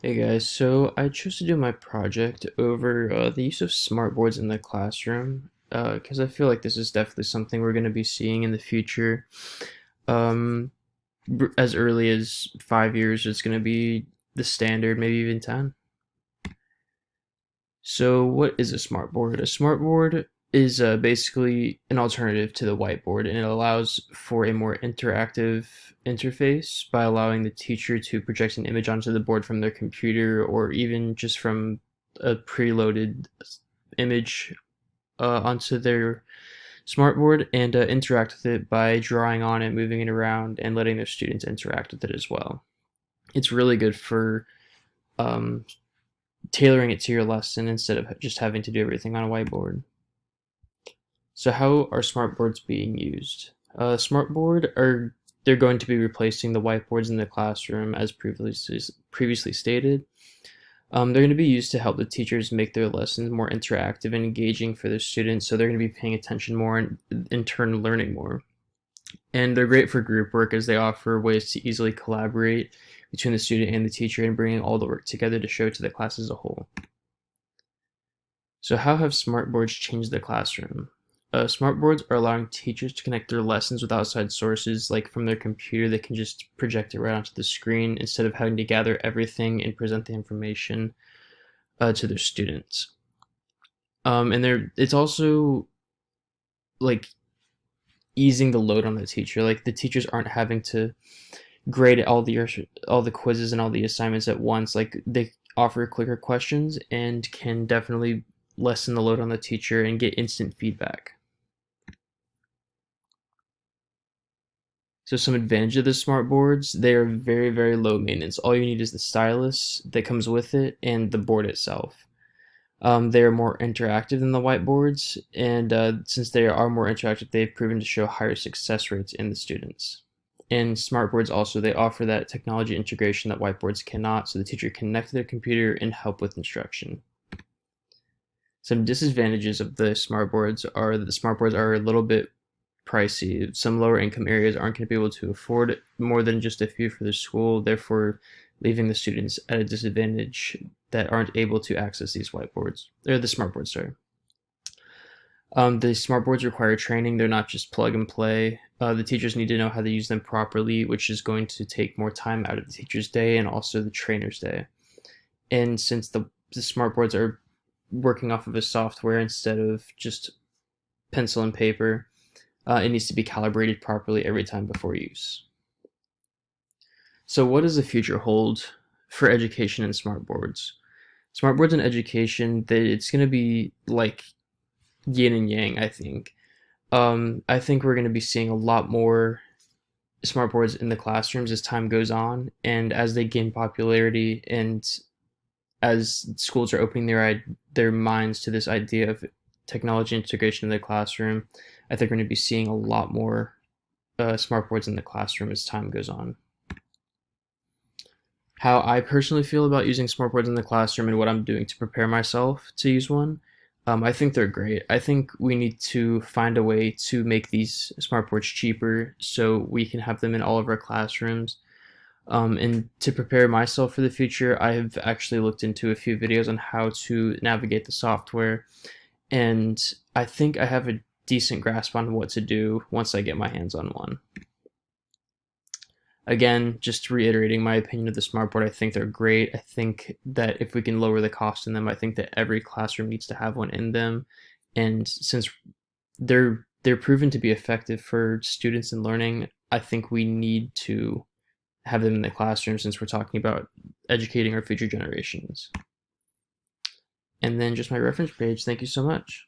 Hey guys, so I chose to do my project over the use of smartboards in the classroom because I feel like this is definitely something we're going to be seeing in the future. Um, as early as 5 years, it's going to be the standard, maybe even 10. So, what is a smartboard? A smartboard is basically an alternative to the whiteboard, and it allows for a more interactive interface by allowing the teacher to project an image onto the board from their computer or even just from a preloaded image onto their smartboard and interact with it by drawing on it, moving it around, and letting their students interact with it as well. It's really good for um, tailoring it to your lesson instead of just having to do everything on a whiteboard. So how are smartboards being used? Smartboard are they're going to be replacing the whiteboards in the classroom as previously stated. They're going to be used to help the teachers make their lessons more interactive and engaging for their students, so they're going to be paying attention more and in turn learning more. And they're great for group work as they offer ways to easily collaborate between the student and the teacher and bringing all the work together to show to the class as a whole. So how have smartboards changed the classroom? Smartboards are allowing teachers to connect their lessons with outside sources, like from their computer. They can just project it right onto the screen instead of having to gather everything and present the information to their students. And it's also like easing the load on the teacher. Like the teachers aren't having to grade all the quizzes and all the assignments at once. Like they offer quicker questions and can definitely lessen the load on the teacher and get instant feedback. So some advantage of the smart boards, they are very, very low maintenance. All you need is the stylus that comes with it and the board itself. They are more interactive than the whiteboards, and since they are more interactive, they've proven to show higher success rates in the students. And smartboards also, they offer that technology integration that whiteboards cannot, so the teacher can connect to their computer and help with instruction. Some disadvantages of the smartboards are that the smartboards are a little bit pricey. Some lower income areas aren't going to be able to afford more than just a few for their school, therefore leaving the students at a disadvantage that aren't able to access these whiteboards or the smartboards. Sorry. The smartboards require training. They're not just plug and play. The teachers need to know how to use them properly, which is going to take more time out of the teacher's day and also the trainer's day. And since the smartboards are working off of a software instead of just pencil and paper, it needs to be calibrated properly every time before use. So, what does the future hold for education and smartboards? Smartboards and education, it's going to be like yin and yang, I think. I think we're going to be seeing a lot more smartboards in the classrooms as time goes on, and as they gain popularity, and as schools are opening their minds to this idea of technology integration in the classroom, I think we're going to be seeing a lot more smartboards in the classroom as time goes on. How I personally feel about using smartboards in the classroom and what I'm doing to prepare myself to use one. I think they're great. I think we need to find a way to make these smartboards cheaper so we can have them in all of our classrooms. And to prepare myself for the future, I have actually looked into a few videos on how to navigate the software, and I think I have a decent grasp on what to do once I get my hands on one. Again, just reiterating my opinion of the smartboard, I think they're great. I think that if we can lower the cost in them, I think that every classroom needs to have one in them. And since they're proven to be effective for students and learning, I think we need to have them in the classroom since we're talking about educating our future generations. And then just my reference page. Thank you so much.